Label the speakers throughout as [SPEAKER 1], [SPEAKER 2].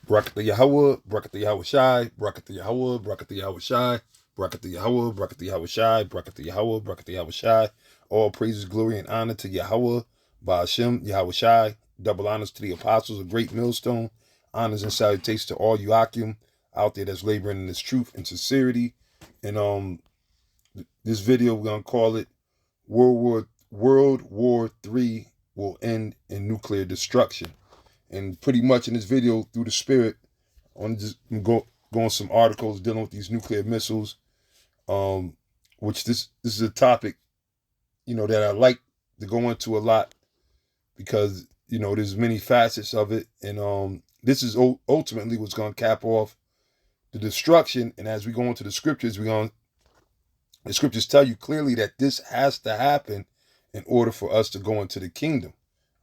[SPEAKER 1] Bracket the Yahweh, bracket the Yahweh Shai, bracket the Yahweh, bracket the Yahweh Shai, bracket the Yahweh, bracket the Yahweh Shai, bracket the Yahweh, bracket the Yahweh Shai. All praises, glory, and honor to Yahweh, Ba'ashem, Yahweh Shai. Double honors to the apostles, a great millstone. Honors and salutations to all you Akim out there that's laboring in this truth and sincerity. And this video we're gonna call it World War III will end in nuclear destruction. And pretty much in this video, through the spirit, I want to just go on some articles dealing with these nuclear missiles, which this is a topic, that I like to go into a lot because, there's many facets of it. And this is ultimately what's going to cap off the destruction. And as we go into the scriptures, the scriptures tell you clearly that this has to happen in order for us to go into the kingdom,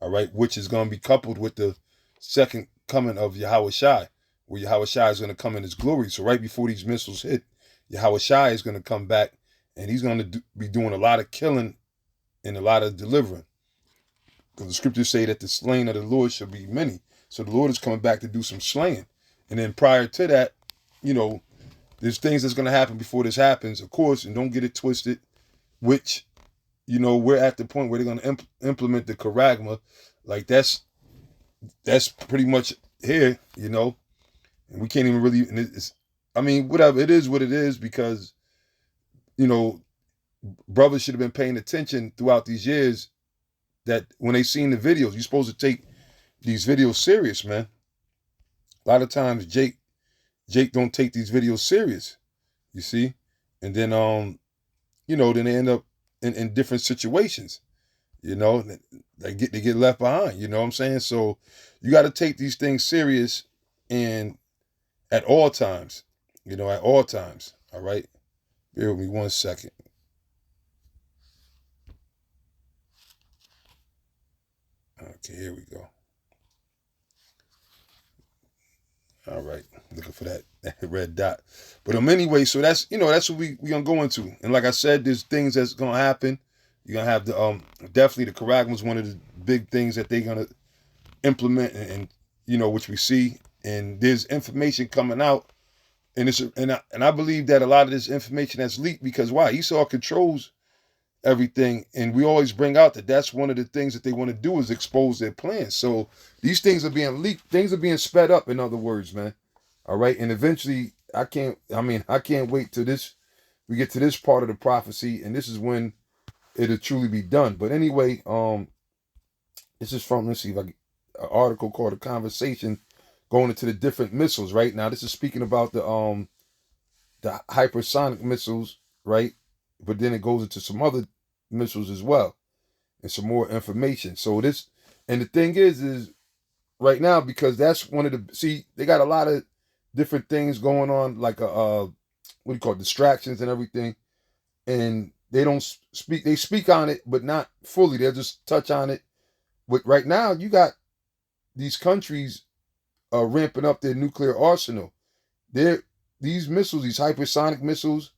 [SPEAKER 1] all right, which is going to be coupled with the second coming of Yahweh Shai, where Yahweh Shai is going to come in his glory. So right before these missiles hit, Yahweh Shai is going to come back, and he's going to be doing a lot of killing and a lot of delivering. Because the scriptures say that the slain of the Lord shall be many. So the Lord is coming back to do some slaying. And then prior to that, there's things that's going to happen before this happens, of course, and don't get it twisted, which, we're at the point where they're going to implement the charagma. Like that's pretty much here, and we can't even really, whatever, it is what it is, because, brothers should have been paying attention throughout these years that when they seen the videos, you're supposed to take these videos serious, man. A lot of times Jake don't take these videos serious, you see? And then, then they end up in different situations, they get left behind, you know what I'm saying? So you got to take these things serious and at all times, all right? Bear with me 1 second. Okay, here we go. All right, looking for that red dot. But anyway, so that's that's what we gonna go into. And like I said, there's things that's gonna happen. You're gonna have the definitely the charagma is one of the big things that they're gonna implement, and which we see. And there's information coming out, and I believe that a lot of this information that's leaked because why? Esau controls everything, and we always bring out that that's one of the things that they want to do is expose their plans. So these things are being leaked, things are being sped up, in other words, man. All right, and eventually I can't wait till we get to this part of the prophecy, and this is when it'll truly be done. But anyway, this is from, let's see if I get an article called A Conversation going into the different missiles. Right now, this is speaking about the hypersonic missiles, right? But then it goes into some other missiles as well and some more information. So this, and the thing is right now, because that's one of they got a lot of different things going on, like what do you call it, distractions and everything. And they speak on it, but not fully. They'll just touch on it. But right now, you got these countries ramping up their nuclear arsenal. These missiles, these hypersonic missiles,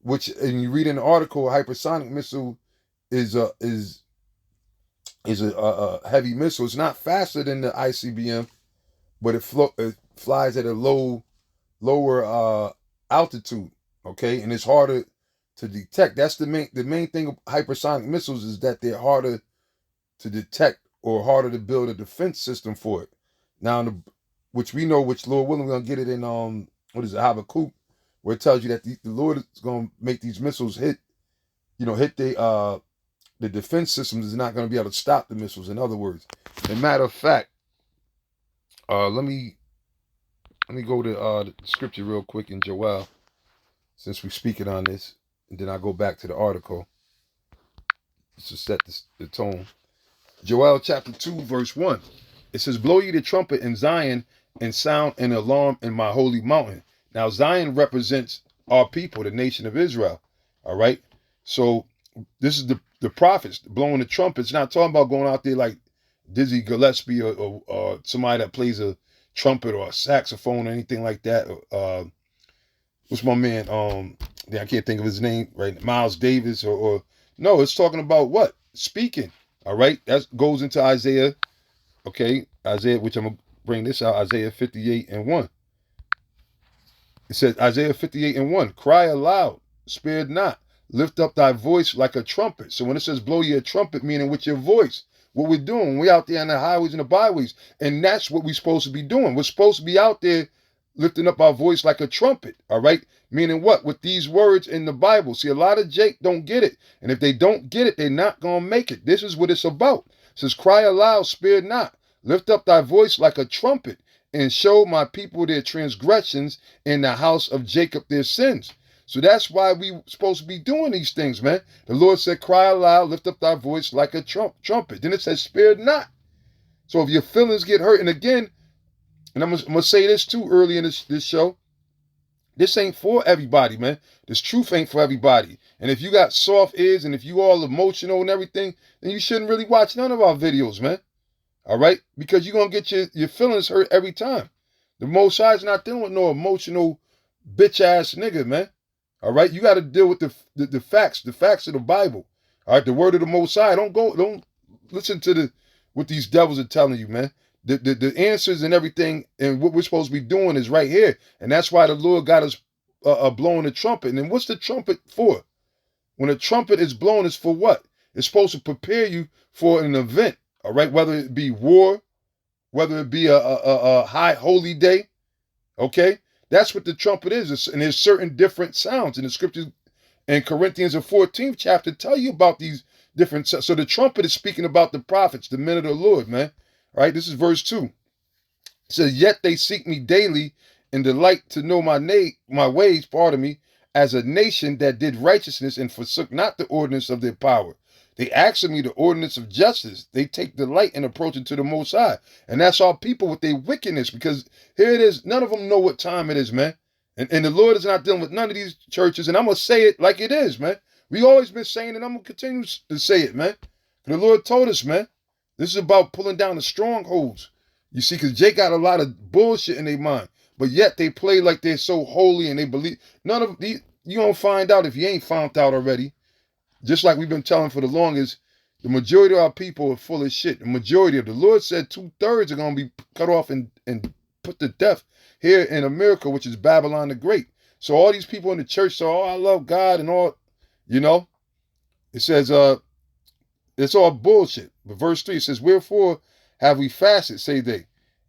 [SPEAKER 1] which, and you read in the article, a hypersonic missile is a heavy missile. It's not faster than the ICBM, but it flies at a lower altitude. Okay, and it's harder to detect. That's the main thing of hypersonic missiles, is that they're harder to detect or harder to build a defense system for it. Now, which we know, which Lord willing, we're gonna get it in Habakkuk, where it tells you that the Lord is going to make these missiles hit the defense systems is not going to be able to stop the missiles. In other words, as a matter of fact, let me go to the scripture real quick in Joel, since we're speaking on this, and then I'll go back to the article to set the tone. Joel chapter 2, verse 1. It says, "Blow ye the trumpet in Zion, and sound an alarm in my holy mountain." Now, Zion represents our people, the nation of Israel. All right. So this is the prophets blowing the trumpets. Not talking about going out there like Dizzy Gillespie or somebody that plays a trumpet or a saxophone or anything like that. What's my man? I can't think of his name right. Miles Davis or no. It's talking about what? Speaking. All right. That goes into Isaiah. Okay, Isaiah, which I'm gonna bring this out, Isaiah 58:1. It says, Isaiah 58:1, cry aloud, spare not, lift up thy voice like a trumpet. So when it says blow your trumpet, meaning with your voice, what we're doing, we're out there on the highways and the byways, and that's what we're supposed to be doing. We're supposed to be out there lifting up our voice like a trumpet, all right? Meaning what? With these words in the Bible. See, a lot of Jake don't get it, and if they don't get it, they're not going to make it. This is what it's about. It says, cry aloud, spare not, lift up thy voice like a trumpet, and show my people their transgressions, in the house of Jacob their sins. So that's why we supposed to be doing these things, man. The Lord said, cry aloud, lift up thy voice like a trumpet. Then it says, spare not. So if your feelings get hurt, and again, and I'm gonna say this too early in this show, this ain't for everybody, man. This truth ain't for everybody. And if you got soft ears and if you all emotional and everything, then you shouldn't really watch none of our videos, man. All right? Because you're going to get your feelings hurt every time. The Most High is not dealing with no emotional bitch-ass nigga, man. All right? You got to deal with the facts of the Bible. All right? The word of the Most High. Don't listen to what these devils are telling you, man. The answers and everything and what we're supposed to be doing is right here. And that's why the Lord got us blowing the trumpet. And then what's the trumpet for? When a trumpet is blown, it's for what? It's supposed to prepare you for an event. All right, whether it be war, whether it be a high holy day, okay? That's what the trumpet is. And there's certain different sounds in the scriptures. And Corinthians, the 14th chapter, tell you about these different sounds. So the trumpet is speaking about the prophets, the men of the Lord, man. All right, this is verse 2. It says, yet they seek me daily and delight to know my ways, pardon me, as a nation that did righteousness and forsook not the ordinance of their power. They ask of me the ordinance of justice. They take delight in approaching to the Most High. And that's our people with their wickedness, because here it is. None of them know what time it is, man. And the Lord is not dealing with none of these churches. And I'm going to say it like it is, man. We always been saying it. I'm going to continue to say it, man. The Lord told us, man. This is about pulling down the strongholds. You see, because Jake got a lot of bullshit in their mind. But yet they play like they're so holy and they believe. None of these, you don't find out if you ain't found out already. Just like we've been telling for the longest, the majority of our people are full of shit. The majority of the Lord said 2/3 are going to be cut off and put to death here in America, which is Babylon the Great. So all these people in the church say, oh, I love God and all, you know. It says, it's all bullshit. But verse 3 says, wherefore have we fasted, say they,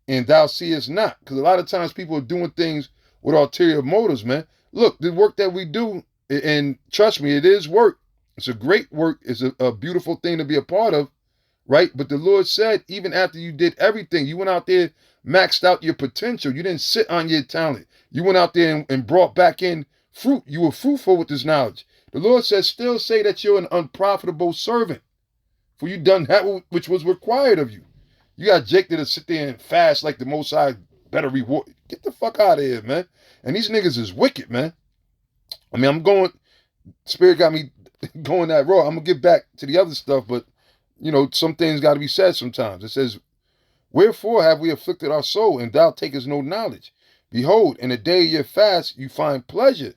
[SPEAKER 1] and thou seest not? Because a lot of times people are doing things with ulterior motives, man. Look, the work that we do, and trust me, it is work. It's a great work. It's a beautiful thing to be a part of, right? But the Lord said, even after you did everything, you went out there, maxed out your potential. You didn't sit on your talent. You went out there and brought back in fruit. You were fruitful with this knowledge. The Lord says, still say that you're an unprofitable servant, for you done that which was required of you. You got Jake to sit there and fast like the Most High better reward. Get the fuck out of here, man. And these niggas is wicked, man. I mean, Spirit got me going that road. I'm going to get back to the other stuff, but, you know, some things got to be said sometimes. It says, wherefore have we afflicted our soul, and thou takest no knowledge? Behold, in the day of your fast, you find pleasure,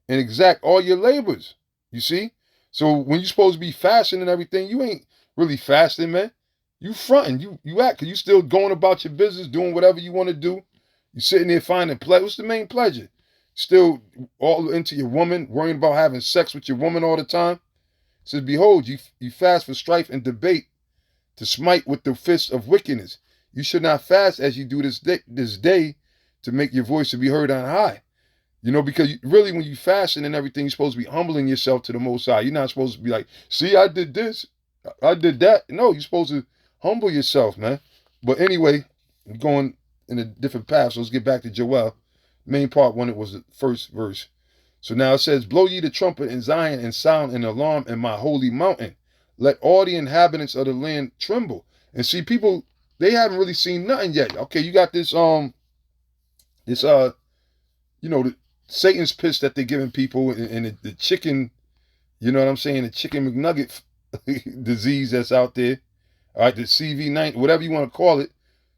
[SPEAKER 1] and exact all your labors. You see? So when you're supposed to be fasting and everything, you ain't really fasting, man. You fronting, you act, because you still going about your business, doing whatever you want to do. You sitting there finding pleasure. What's the main pleasure? Still all into your woman, worrying about having sex with your woman all the time. It says, behold, you fast for strife and debate, to smite with the fist of wickedness. You should not fast as you do this day to make your voice to be heard on high. You know, because really when you fasting and everything, you're supposed to be humbling yourself to the Most High. You're not supposed to be like, see, I did this, I did that. No, you're supposed to humble yourself, man. But anyway, I'm going in a different path, so let's get back to Joel. Main part when it was the first verse. So now it says, blow ye the trumpet in Zion, and sound an alarm in my holy mountain. Let all the inhabitants of the land tremble. And see, people, they haven't really seen nothing yet. Okay, you got this, you know, the Satan's piss that they're giving people, and the chicken, you know what I'm saying, the chicken McNugget disease that's out there. All right, the CV9, whatever you want to call it,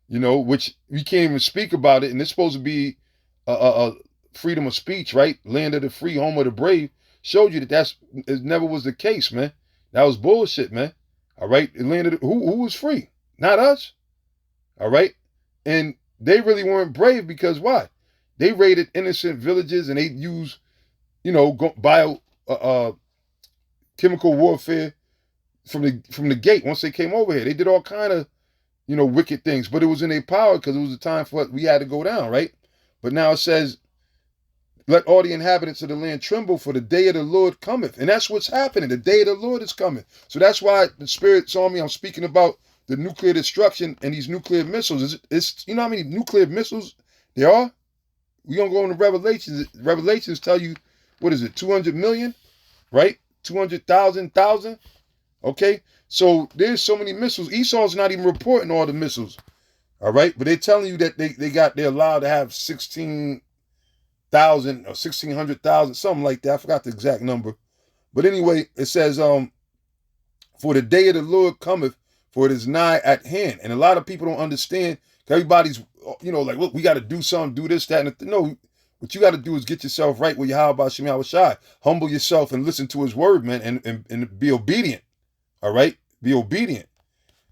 [SPEAKER 1] you know, which we can't even speak about it, and it's supposed to be a freedom of speech, right? Land of the free, home of the brave. Showed you that it never was the case, man. That was bullshit, man. All right, land of who was free? Not us. All right, and they really weren't brave because why? They raided innocent villages and they used, bio chemical warfare from the gate. Once they came over here, they did all kind of wicked things, but it was in their power because it was a time for we had to go down, right? But now it says, let all the inhabitants of the land tremble, for the day of the Lord cometh. And that's what's happening. The day of the Lord is coming. So that's why the Spirit saw me. I'm speaking about the nuclear destruction and these nuclear missiles. It's you know how many nuclear missiles there are? We're going to go into Revelations. Revelations tell you, what is it, 200 million, right? 200,000. Okay? So there's so many missiles. Esau's not even reporting all the missiles. All right? But they're telling you that they're allowed to have 16,000 or 1,600,000, something like that. I forgot the exact number. But anyway, it says, for the day of the Lord cometh, for it is nigh at hand. And a lot of people don't understand. Everybody's, like, look, we got to do something, do this, that, and no. What you got to do is get yourself right with Yahweh Shem Yahushai. Humble yourself and listen to his word, man, and be obedient. All right? Be obedient.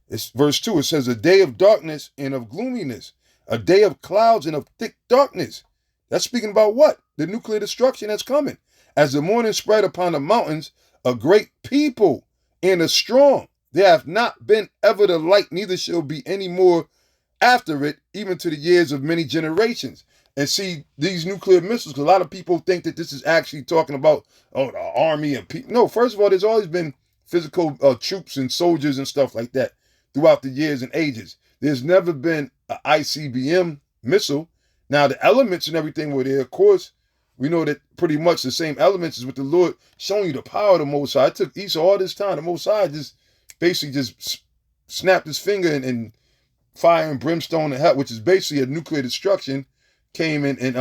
[SPEAKER 1] It's verse 2. It says, a day of darkness and of gloominess, a day of clouds and of thick darkness. That's speaking about what? The nuclear destruction that's coming. As the morning spread upon the mountains, a great people and a strong. There have not been ever the like, neither shall be any more after it, even to the years of many generations. And see, these nuclear missiles, a lot of people think that this is actually talking about, the army and people. No, first of all, there's always been physical troops and soldiers and stuff like that throughout the years and ages. There's never been an ICBM missile. Now, the elements and everything were there. Of course, we know that pretty much the same elements is with the Lord showing you the power of the Most High. It took Esau all this time. The Most High just basically just snapped his finger and fire and brimstone and hell, which is basically a nuclear destruction, came in and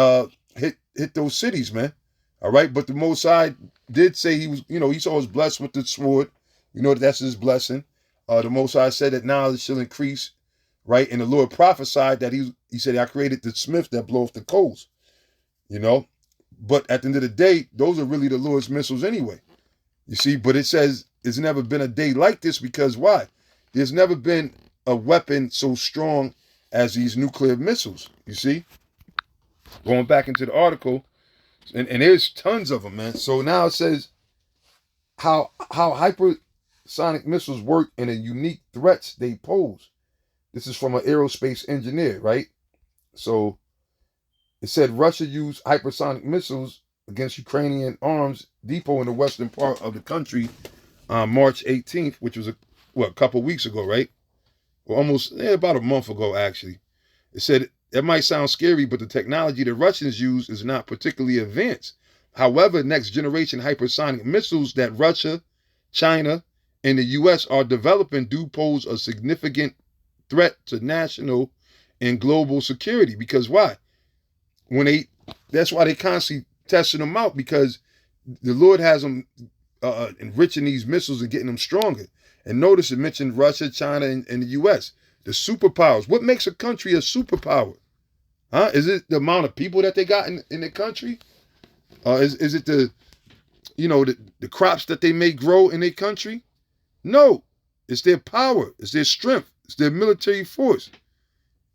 [SPEAKER 1] hit those cities, man. All right, but the Most High did say he was, Esau was blessed with the sword. We know that that's his blessing. The Most High said that knowledge shall increase, right? And the Lord prophesied that he said, I created the smith that blow off the coals, But at the end of the day, those are really the Lord's missiles anyway. You see, but it says there's never been a day like this because why? There's never been a weapon so strong as these nuclear missiles, you see? Going back into the article, and there's tons of them, man. So now it says how hypersonic missiles work and the unique threats they pose. This is from an aerospace engineer, right? So it said Russia used hypersonic missiles against Ukrainian arms depot in the western part of the country on March 18th, which was a couple weeks ago, right? Well, almost about a month ago, actually. It said that might sound scary, but the technology the Russians use is not particularly advanced. However, next generation hypersonic missiles that Russia, China, and the U.S. are developing do pose a significant threat to national and global security. Because why? That's why they constantly testing them out, because the Lord has them enriching these missiles and getting them stronger. And notice it mentioned Russia, China, and the U.S. The superpowers. What makes a country a superpower? Is it the amount of people that they got in the country? Is it the crops that they may grow in their country? No. It's their power. It's their strength. It's their military force.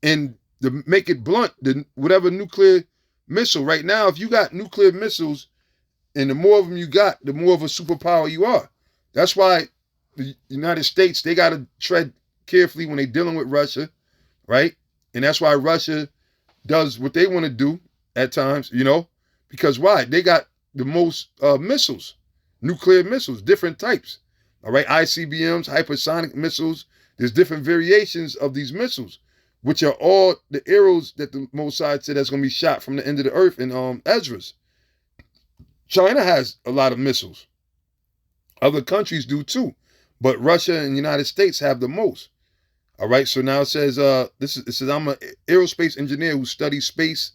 [SPEAKER 1] And to make it blunt, whatever nuclear missile, right now, if you got nuclear missiles, and the more of them you got, the more of a superpower you are. That's why the United States, they got to tread carefully when they're dealing with Russia, right? And that's why Russia does what they want to do at times, because why? They got the most missiles, nuclear missiles, different types, all right? ICBMs, hypersonic missiles. There's different variations of these missiles, which are all the arrows that the Most High said that's going to be shot from the end of the earth in Ezra's. China has a lot of missiles. Other countries do too, but Russia and the United States have the most. All right, so now it says, it says I'm an aerospace engineer who studies space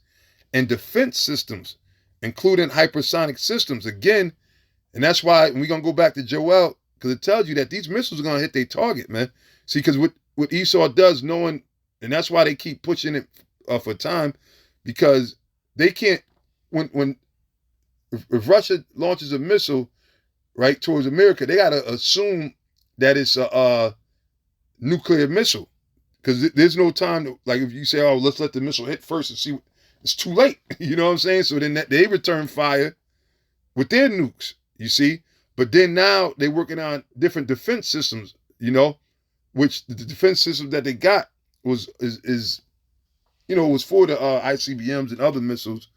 [SPEAKER 1] and defense systems, including hypersonic systems. Again, and that's why we're going to go back to Joel, because it tells you that these missiles are going to hit their target, man. See, because what Esau does, knowing, and that's why they keep pushing it for time, because they can't, if Russia launches a missile, right, towards America, they got to assume that it's a nuclear missile. Because there's no time to, like, if you say, oh, let's let the missile hit first and see, it's too late. You know what I'm saying? So then they return fire with their nukes, you see? But then now they're working on different defense systems, which the defense system that they got was for the ICBMs and other missiles.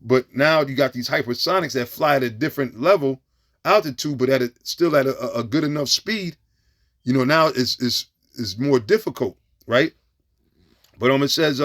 [SPEAKER 1] But now you got these hypersonics that fly at a different level, altitude, but still at a good enough speed. Now it's more difficult, right? But it says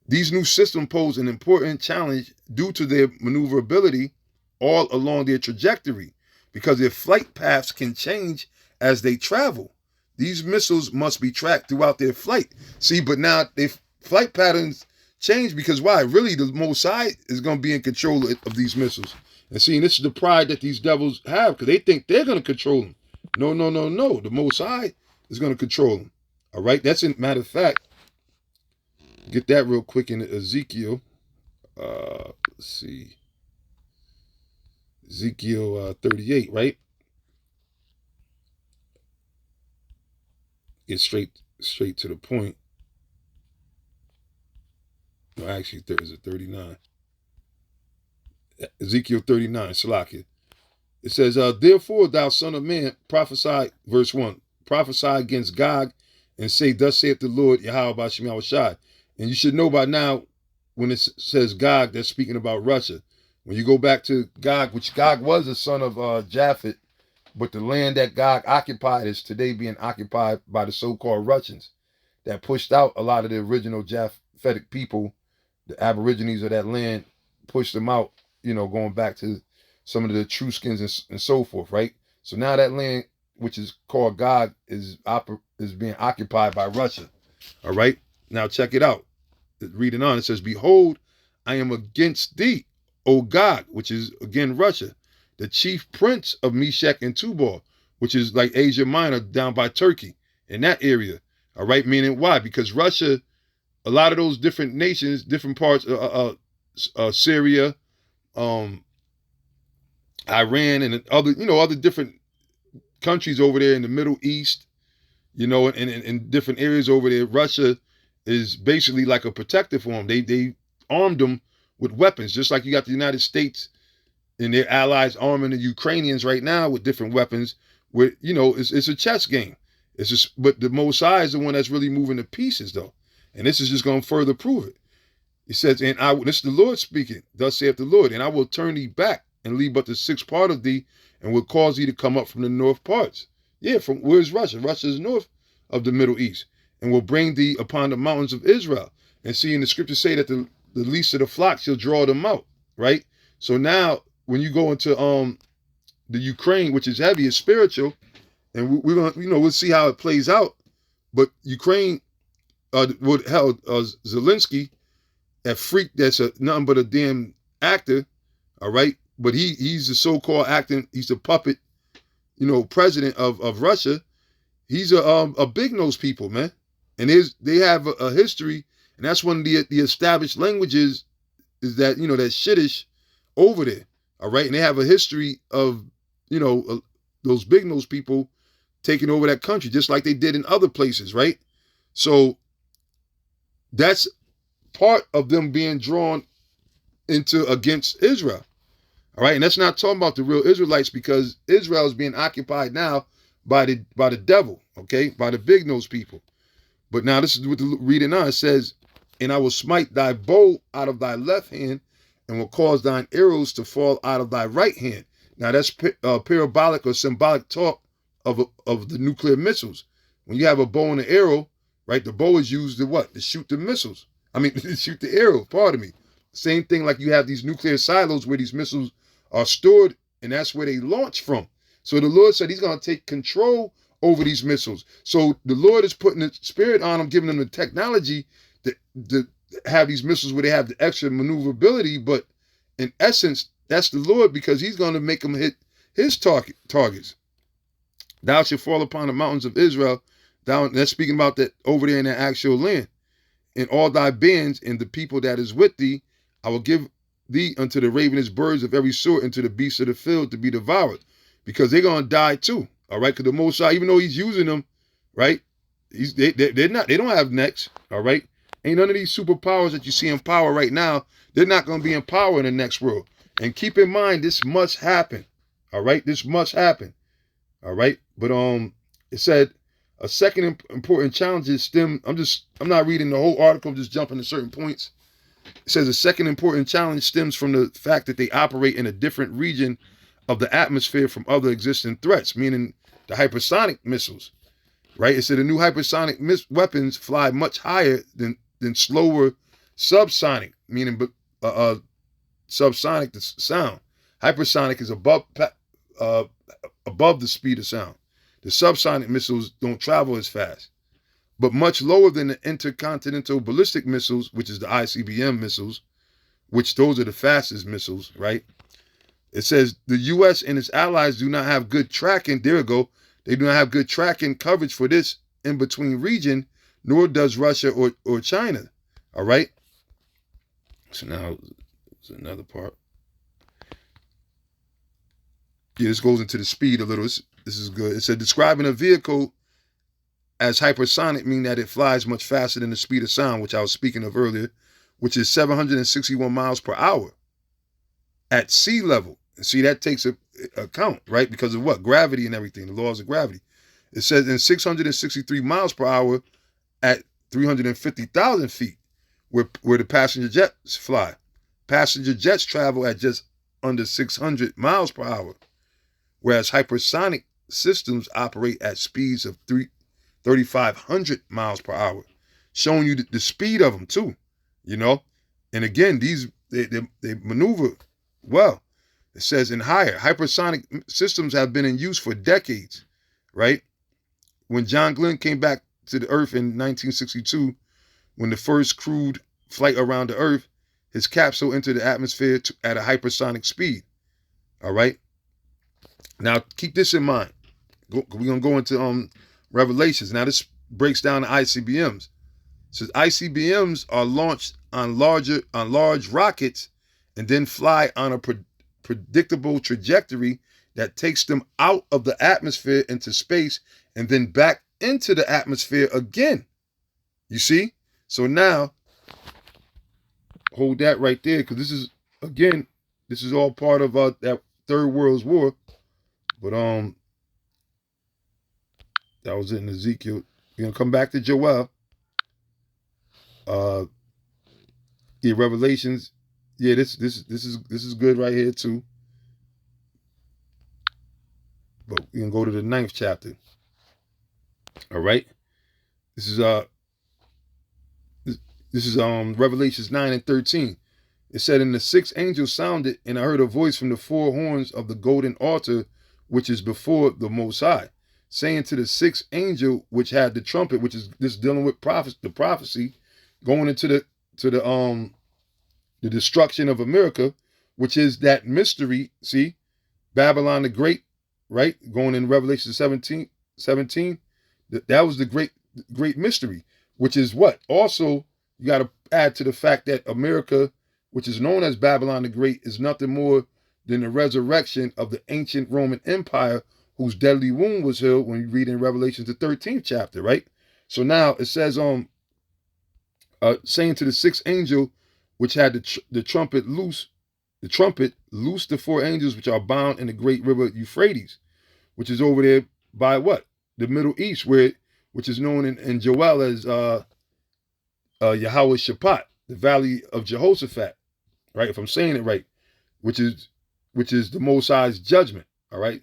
[SPEAKER 1] these new systems pose an important challenge due to their maneuverability all along their trajectory, because their flight paths can change as they travel. These missiles must be tracked throughout their flight. See, but now their flight patterns change because why? Really, the Mossad is going to be in control of these missiles. And see, this is the pride that these devils have, because they think they're going to control them. No. The Mossad is going to control them. All right? That's a matter of fact. Get that real quick in Ezekiel. Let's see. Ezekiel 38, right? Get straight to the point. No, actually, is it 39? Ezekiel 39, Salakia. It says, therefore, thou son of man, prophesy, verse 1, prophesy against Gog and say, thus saith the Lord, Yahweh B'Shem Yahushai. And you should know by now, when it says Gog, that's speaking about Russia. When you go back to Gog, which Gog was a son of Japhet, but the land that Gog occupied is today being occupied by the so-called Russians that pushed out a lot of the original Japhetic people, the Aborigines of that land, pushed them out, going back to some of the Etruscans and so forth, right? So now that land, which is called Gog, is being occupied by Russia, all right? Now check it out. Reading on, it says, behold, I am against thee, O Gog, which is, again, Russia, the chief prince of Meshech and Tubal, which is like Asia Minor down by Turkey, in that area, all right? Meaning why? Because Russia, a lot of those different nations, different parts of Syria, Iran, and other different countries over there in the Middle East, in different areas over there, Russia is basically like a protector for them. They armed them with weapons, just like you got the United States and their allies arming the Ukrainians right now with different weapons. It's a chess game. But the Mossad is the one that's really moving the pieces, though. And this is just going to further prove it. He says, this is the Lord speaking, thus saith the Lord, and I will turn thee back and leave but the sixth part of thee, and will cause thee to come up from the north parts. Yeah, from where's Russia? Russia is north of the Middle East, and will bring thee upon the mountains of Israel. And see, in the scriptures say that the least of the flock shall draw them out, right? So now, when you go into the Ukraine, which is heavy, is spiritual, and we're gonna, we'll see how it plays out. But Ukraine, Zelensky, that freak that's nothing but a damn actor, all right? But he's the so-called acting, he's the puppet, president of Russia. He's a big-nosed people, man. And they have a history, and that's one of the established languages is that, that Shiddish over there, all right? And they have a history of, those big-nosed people taking over that country, just like they did in other places, right? So that's part of them being drawn against Israel. All right, and that's not talking about the real Israelites, because Israel is being occupied now by the devil, okay, by the big nosed people. But now this is what the reading on. It says, and I will smite thy bow out of thy left hand, and will cause thine arrows to fall out of thy right hand. Now that's parabolic or symbolic talk of the nuclear missiles. When you have a bow and an arrow, right, the bow is used to what? To shoot the missiles. To shoot the arrow, pardon me. Same thing like you have these nuclear silos where these missiles are stored, and that's where they launch from. So the Lord said he's going to take control over these missiles. So the Lord is putting the spirit on them, giving them the technology to have these missiles where they have the extra maneuverability. But in essence, that's the Lord, because he's going to make them hit his targets. Thou shalt fall upon the mountains of Israel. That's speaking about that over there in that actual land. And all thy bands and the people that is with thee, I will give thee unto the ravenous birds of every sort, and to the beasts of the field to be devoured, because they're going to die too. All right, because the Most High, even though he's using them, right, They don't have necks. All right. Ain't none of these superpowers that you see in power right now. They're not going to be in power in the next world. And keep in mind, this must happen. All right. This must happen. All right. But it said a second important challenge is stem. I'm not reading the whole article. I'm just jumping to certain points. It says a second important challenge stems from the fact that they operate in a different region of the atmosphere from other existing threats, meaning the hypersonic missiles. Right? It said the new hypersonic weapons fly much higher than slower subsonic, meaning subsonic the sound. Hypersonic is above the speed of sound. The subsonic missiles don't travel as fast, but much lower than the intercontinental ballistic missiles, which is the ICBM missiles, which those are the fastest missiles, right? It says the U.S. and its allies do not have good tracking. There we go. They do not have good tracking coverage for this in-between region, nor does Russia or China. All right? So now, there's another part. Yeah, this goes into the speed a little. This is good. It said describing a vehicle as hypersonic mean that it flies much faster than the speed of sound, which I was speaking of earlier, which is 761 miles per hour at sea level. And see, that takes account, right? Because of what? Gravity and everything, the laws of gravity. It says in 663 miles per hour at 350,000 feet, where the passenger jets fly. Passenger jets travel at just under 600 miles per hour, whereas hypersonic systems operate at speeds of 3,500 miles per hour, showing you the speed of them too, you know? And again, they maneuver well. It says in higher, hypersonic systems have been in use for decades, right? When John Glenn came back to the Earth in 1962, when the first crewed flight around the Earth, his capsule entered the atmosphere at a hypersonic speed, all right? Now, keep this in mind. We're going to go into Revelations. Now, this breaks down the ICBMs. It says ICBMs are launched on large rockets and then fly on a predictable trajectory that takes them out of the atmosphere into space and then back into the atmosphere again. You see? So now, hold that right there, because this is all part of that Third World War. But that was in Ezekiel. We're gonna come back to Joel. Yeah, Revelations. Yeah, this is good right here too. But we're gonna go to the 9th chapter. All right. This is Revelations 9 and 13. It said, and the sixth angel sounded, and I heard a voice from the four horns of the golden altar, which is before the Most High, saying to the sixth angel, which had the trumpet, which is this dealing with the prophecy, going into the destruction of America, which is that mystery. See, Babylon the Great, right? Going in Revelation 17. That was the great mystery, which is what? Also, you got to add to the fact that America, which is known as Babylon the Great, is nothing more than the resurrection of the ancient Roman Empire, whose deadly wound was healed when you read in Revelation the 13th chapter, right? So now it says, saying to the sixth angel, which had the trumpet loose the four angels which are bound in the great river Euphrates, which is over there by what? The Middle East, which is known in Joel as Yahweh Shaphat, the valley of Jehoshaphat, right? If I'm saying it right, which is the Most High's judgment, all right?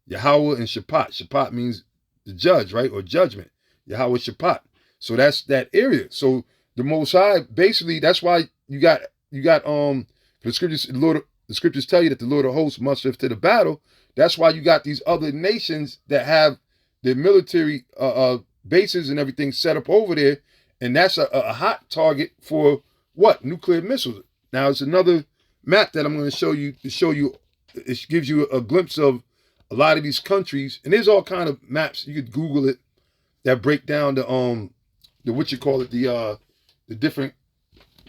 [SPEAKER 1] Yahweh and Shaphat. Shaphat means the judge, right? Or judgment. Yahweh Shaphat. So that's that area. So the Most High, basically, that's why you got the scriptures. The scriptures tell you that the Lord of hosts mustereth to the battle. That's why you got these other nations that have their military bases and everything set up over there, and that's a hot target for what? Nuclear missiles. Now it's another map that I'm going to show you it gives you a glimpse of a lot of these countries, and there's all kind of maps, you could Google it, that break down the different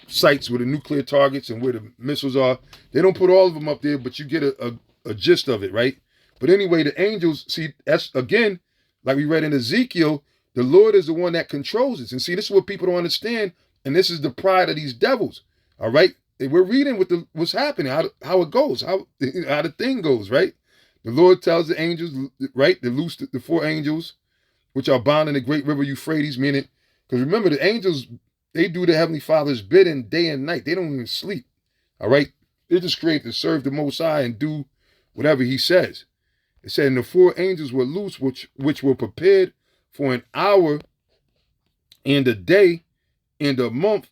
[SPEAKER 1] sites where the nuclear targets and where the missiles are. They don't put all of them up there, but you get a gist of it, right? But anyway, the angels, see, that's again, like we read in Ezekiel, The Lord is the one that controls this. And see, this is what people don't understand. And this is the pride of these devils. All right. We're reading what's happening, how it goes, how the thing goes, right? The Lord tells the angels, right, to loose the 4 angels, which are bound in the great river Euphrates, meaning, because remember, the angels, they do the Heavenly Father's bidding day and night. They don't even sleep. All right. They're just created to serve the Most High and do whatever he says. It said, and the 4 angels were loose, which were prepared for an hour and a day and a month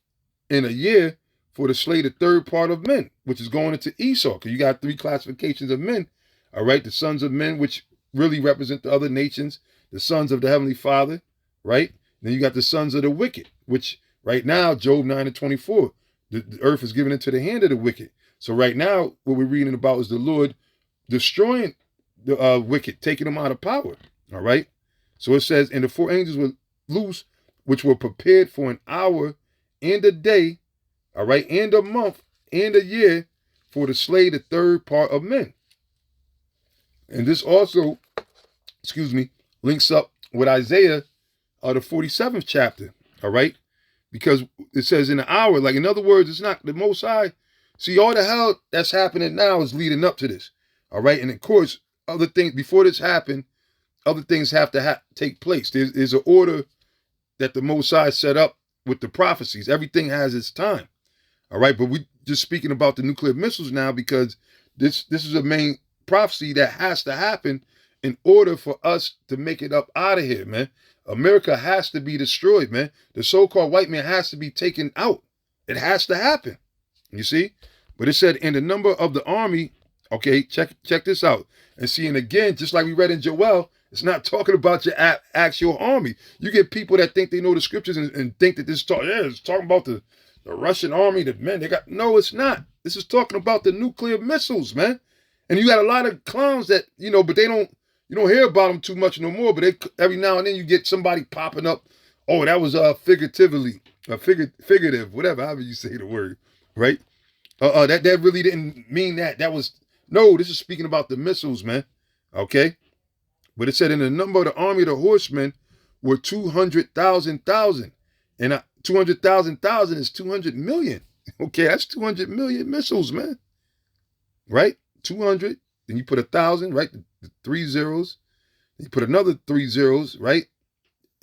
[SPEAKER 1] and a year for to slay the 3rd part of men, which is going into Esau. Because you got 3 classifications of men. All right. The sons of men, which really represent the other nations, the sons of the Heavenly Father, right? Then you got the sons of the wicked, which right now, Job 9:24, the earth is given into the hand of the wicked. So right now, what we're reading about is the Lord destroying the wicked, taking them out of power. All right. So it says, and the 4 angels were loose, which were prepared for an hour and a day, all right, and a month and a year for to slay the 3rd part of men. And this also, links up with Isaiah, the 47th chapter, all right? Because it says in an hour, like in other words, it's not the Most High. See, all the hell that's happening now is leading up to this, all right? And of course, other things, before this happened, other things have to take place. There's an order that the Most High set up with the prophecies. Everything has its time, all right? But we're just speaking about the nuclear missiles now because this is a main prophecy that has to happen in order for us to make it up out of here, man. America has to be destroyed, man. The so-called white man has to be taken out. It has to happen. You see? But it said in the number of the army, okay, check this out. And see, and again, just like we read in Joel, it's not talking about your actual army. You get people that think they know the scriptures and think that this it's talking about the Russian army, that men, they got, no, it's not. This is talking about the nuclear missiles, man. And you got a lot of clowns that, but you don't hear about them too much no more, but every now and then you get somebody popping up. Oh, that was figurative, whatever, however you say the word, right? That really didn't mean that. This is speaking about the missiles, man. Okay? But it said in the number of the army of the horsemen were 200,000. And 200,000 is 200 million. Okay, that's 200 million missiles, man. Right? 200, then you put 1,000, right? The 3 zeros. Then you put another 3 zeros, right?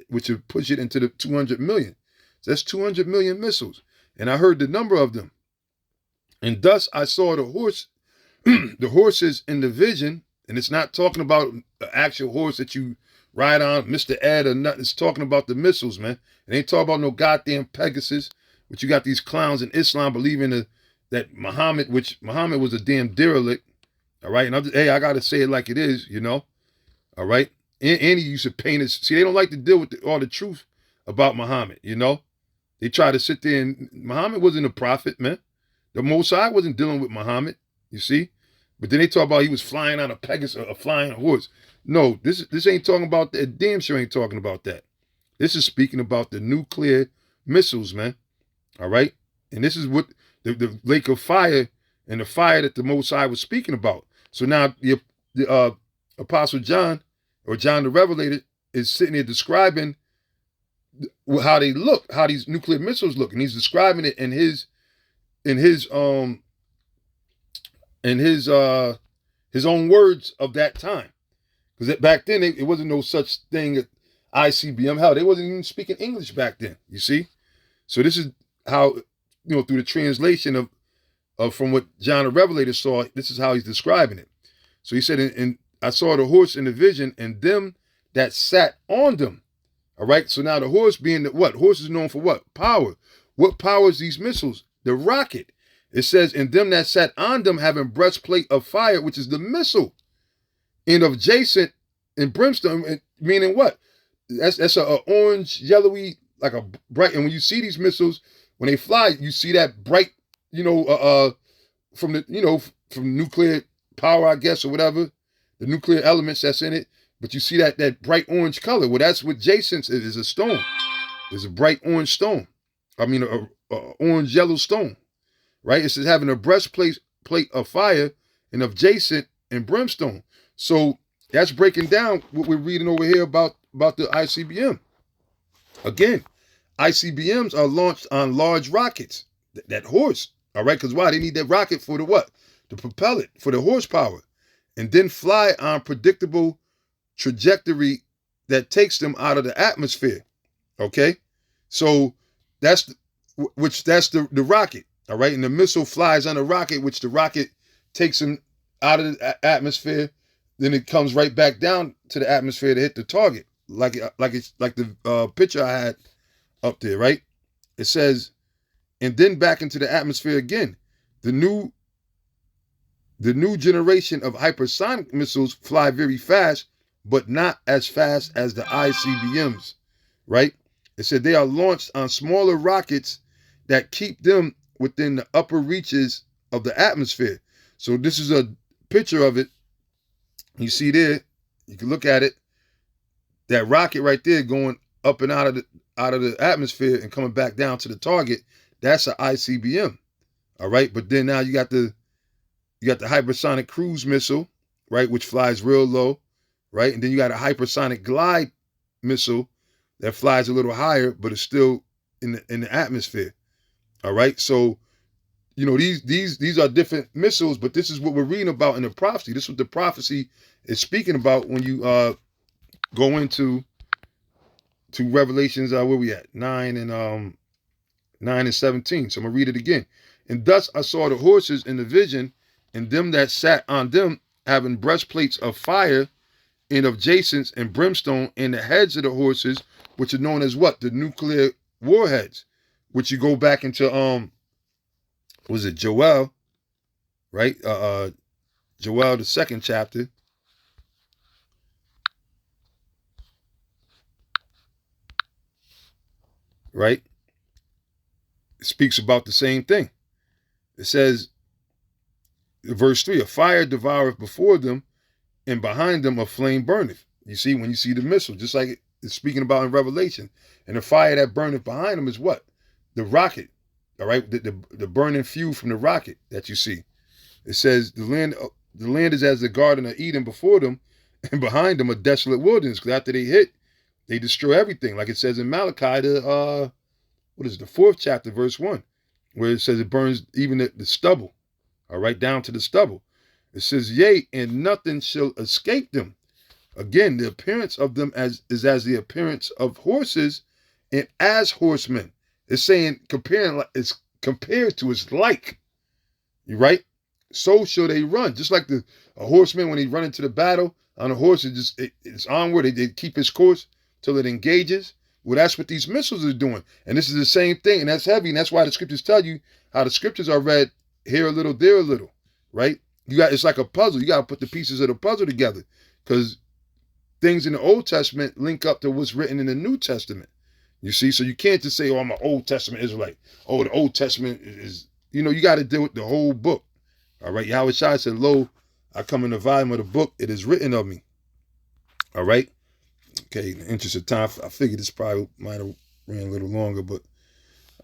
[SPEAKER 1] Which would push it into the 200 million. So that's 200 million missiles. And I heard the number of them. And thus I saw the horses in the vision, and it's not talking about the actual horse that you ride on, Mr. Ed or nothing. It's talking about the missiles, man. It ain't talking about no goddamn Pegasus, but you got these clowns in Islam believing that Muhammad was a damn derelict. All right. And I got to say it like it is, all right. And he used to paint it. See, they don't like to deal with all the truth about Muhammad, They try to sit there and Muhammad wasn't a prophet, man. The Most High wasn't dealing with Muhammad, you see. But then they talk about he was flying on a Pegasus, a flying horse. No, this ain't talking about that. Damn sure ain't talking about that. This is speaking about the nuclear missiles, man. All right. And this is what the lake of fire and the fire that the Most High was speaking about. So now the Apostle John, or John the Revelator, is sitting there describing how they look, how these nuclear missiles look, and he's describing it in his own words of that time. Because back then it wasn't no such thing as ICBM. Hell, they wasn't even speaking English back then. You see, so this is how through the translation of from what John the Revelator saw, this is how he's describing it. So he said, and I saw the horse in the vision, and them that sat on them. All right. So now the horse being what? Horse is known for what? Power. What powers these missiles? The rocket. It says, and them that sat on them having breastplate of fire, which is the missile, and of jacinth and brimstone, meaning what? That's a orange, yellowy, like a bright. And when you see these missiles, when they fly, you see that bright, from from nuclear power, I guess, or whatever, the nuclear elements that's in it. But you see that bright orange color. Well, that's what jacinth is, a stone. It's a bright orange stone. I mean, a orange yellow stone, right? It says having a breastplate of fire and of jacinth and brimstone. So that's breaking down what we're reading over here about the ICBM. Again, ICBMs are launched on large rockets. That horse, all right? Because why? They need that rocket for the what? To propel it, for the horsepower. And then fly on predictable trajectory that takes them out of the atmosphere, okay? So that's the rocket, all right? And the missile flies on the rocket, which the rocket takes them out of the atmosphere. Then it comes right back down to the atmosphere to hit the target, like the picture I had up there, right? It says, and then back into the atmosphere again. The new generation of hypersonic missiles fly very fast, but not as fast as the ICBMs, right? It said they are launched on smaller rockets that keep them within the upper reaches of the atmosphere. So this is a picture of it. You see there, you can look at it. That rocket right there going up and out of the atmosphere and coming back down to the target. That's an ICBM, all right. But then now you got the hypersonic cruise missile, right, which flies real low, right, and then you got a hypersonic glide missile that flies a little higher, but it's still in the atmosphere, all right. So you know these are different missiles, but this is what we're reading about in the prophecy. This is what the prophecy is speaking about when you go into Revelations. Where we at? 9 and 17. So I'm gonna read it again. And thus I saw the horses in the vision, and them that sat on them having breastplates of fire and of jacinth and brimstone, and the heads of the horses, which are known as what? The nuclear warheads, which you go back into was it Joel, right? Joel, the 2nd chapter. Right? It speaks about the same thing. It says, verse 3, a fire devoureth before them, and behind them a flame burneth. You see, when you see the missile, just like it's speaking about in Revelation. And the fire that burneth behind them is what? The rocket, all right? The burning fuel from the rocket that you see. It says, the land is as the Garden of Eden before them, and behind them a desolate wilderness. Because after they hit, they destroy everything. Like it says in Malachi, the 4th chapter, verse 1, where it says it burns even the stubble, all right, down to the stubble. It says, yea, and nothing shall escape them. Again, the appearance of them is as the appearance of horses, and as horsemen. It's saying, it's compared to, it's like, you right? So shall they run. Just like a horseman, when he run into the battle, on a horse, it's onward. They keep his course till it engages. Well, that's what these missiles are doing. And this is the same thing, and that's heavy, and that's why the scriptures tell you how the scriptures are read here a little, there a little, right? It's like a puzzle. You got to put the pieces of the puzzle together, because things in the Old Testament link up to what's written in the New Testament. You see? So you can't just say, oh, I'm an Old Testament Israelite. Oh, the Old Testament is, you got to deal with the whole book. All right? Yahweh Shai said, lo, I come in the volume of the book. It is written of me. All right? Okay, in the interest of time, I figured this probably might have ran a little longer, but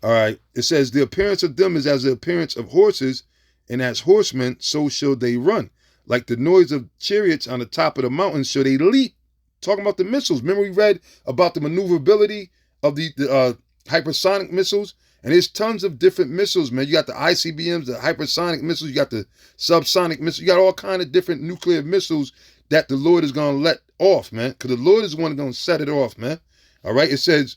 [SPEAKER 1] all right. It says, the appearance of them is as the appearance of horses, and as horsemen, so shall they run. Like the noise of chariots on the top of the mountain, shall they leap. Talking about the missiles. Remember we read about the maneuverability of the hypersonic missiles? And there's tons of different missiles, man. You got the ICBMs, the hypersonic missiles, you got the subsonic missiles, you got all kind of different nuclear missiles that the Lord is going to let off, man. Because the Lord is the one going to set it off, man. All right? It says,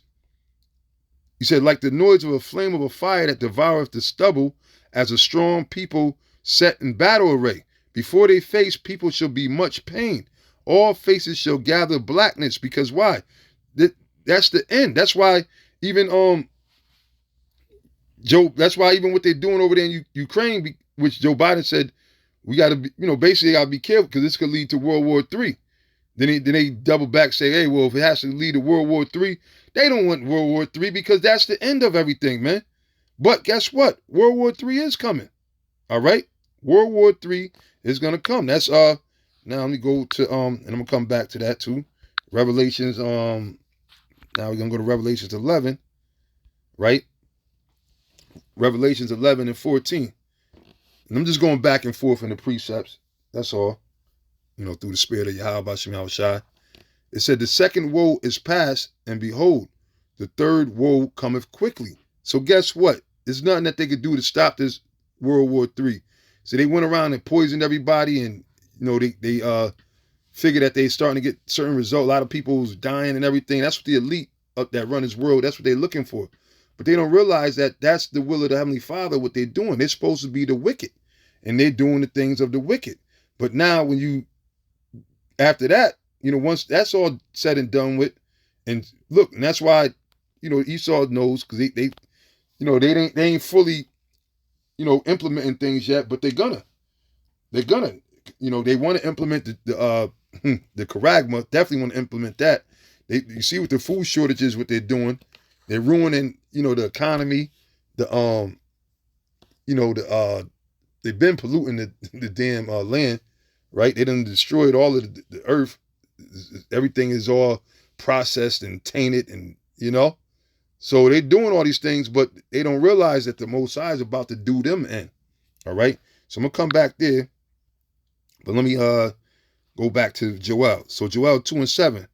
[SPEAKER 1] he said, like the noise of a flame of a fire that devoureth the stubble, as a strong people set in battle array. Before they face, people shall be much pain. All faces shall gather blackness. Because why? That's the end. That's why even that's why even what they're doing over there in Ukraine, which Joe Biden said, we got to be, basically got to be careful, because this could lead to World War III. Then they double back, say, hey, well, if it has to lead to World War III, they don't want World War III, because that's the end of everything, man. But guess what? World War III is coming. All right? World War III is going to come. That's, now let me go to, and I'm going to come back to that too. Revelations, now we're going to go to Revelations 11, right? Revelations 11 and 14. And I'm just going back and forth in the precepts. That's all. Through the spirit of Yahweh Shem Shai. It said, the second woe is past, and behold, the third woe cometh quickly. So guess what? There's nothing that they could do to stop this World War III. So they went around and poisoned everybody, and they figured that they starting to get certain results. A lot of people was dying and everything. That's what the elite that run this world, that's what they're looking for. But they don't realize that that's the will of the Heavenly Father, what they're doing. They're supposed to be the wicked, and they're doing the things of the wicked. But now after that, once that's all said and done with, and look, and that's why, Esau knows, because they ain't fully, implementing things yet, but they're gonna, they want to implement the charagma, definitely want to implement that. You see with the food shortages, what they're doing, they're ruining, the economy, they've been polluting the damn land, right? They done destroyed all of the earth. Everything is all processed and tainted, and so they're doing all these things, but they don't realize that the Most High is about to do them in. All right, so I'm gonna come back there, but let me go back to Joel. So Joel 2:7,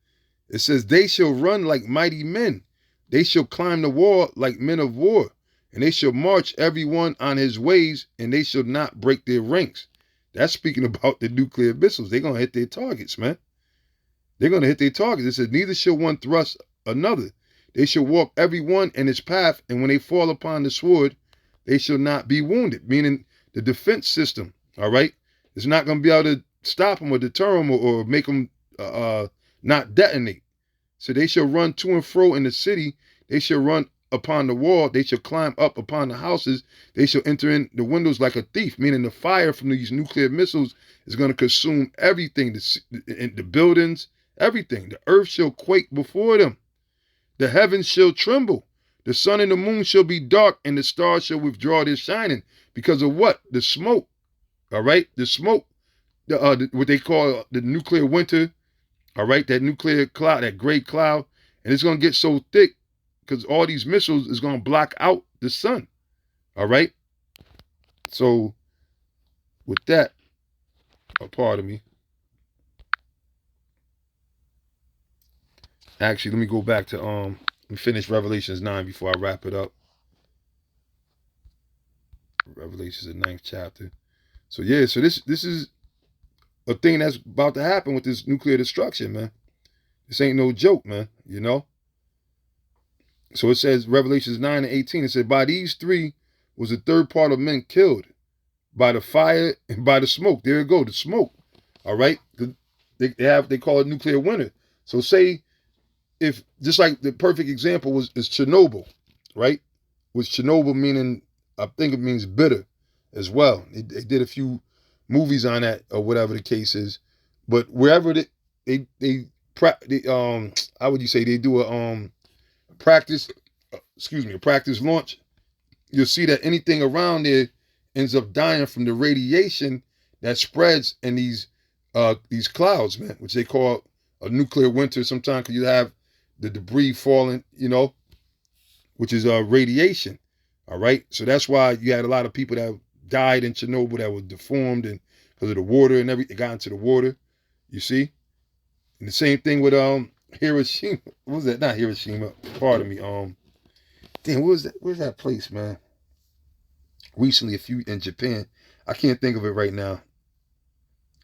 [SPEAKER 1] it says, "They shall run like mighty men; they shall climb the wall like men of war, and they shall march every one on his ways, and they shall not break their ranks." That's speaking about the nuclear missiles. They're gonna hit their targets, man. They're gonna hit their targets. It says, "Neither shall one thrust another. They shall walk every one in his path, and when they fall upon the sword, they shall not be wounded." Meaning the defense system, all right? It's not going to be able to stop them or deter them or make them not detonate. So they shall run to and fro in the city. They shall run upon the wall. They shall climb up upon the houses. They shall enter in the windows like a thief. Meaning the fire from these nuclear missiles is going to consume everything, the buildings, everything. The earth shall quake before them. The heavens shall tremble. The sun and the moon shall be dark, and the stars shall withdraw their shining. Because of what? The smoke. All right? The smoke, what they call the nuclear winter. All right? That nuclear cloud, that gray cloud. And it's going to get so thick because all these missiles is going to block out the sun. All right? So, with that, pardon me. Actually, let me go back to let me finish Revelations 9 before I wrap it up. Revelations, the 9th chapter. So yeah, so this is a thing that's about to happen with this nuclear destruction, man. This ain't no joke, man. So it says, Revelations 9:18. It said, "By these three was the third part of men killed, by the fire and by the smoke." There you go, the smoke. All right, they call it nuclear winter. So say, if just like the perfect example is Chernobyl, right? Was Chernobyl meaning, I think it means bitter as well. They did a few movies on that or whatever the case is, but wherever how would you say, they do a practice launch, you'll see that anything around there ends up dying from the radiation that spreads in these clouds, man, which they call a nuclear winter sometimes, because you have the debris falling, which is radiation. All right. So that's why you had a lot of people that died in Chernobyl that were deformed, and because of the water and everything, got into the water. You see? And the same thing with Hiroshima. What was that? Not Hiroshima. Pardon me. Damn, what was that? Where's that place, man? Recently, a few in Japan. I can't think of it right now.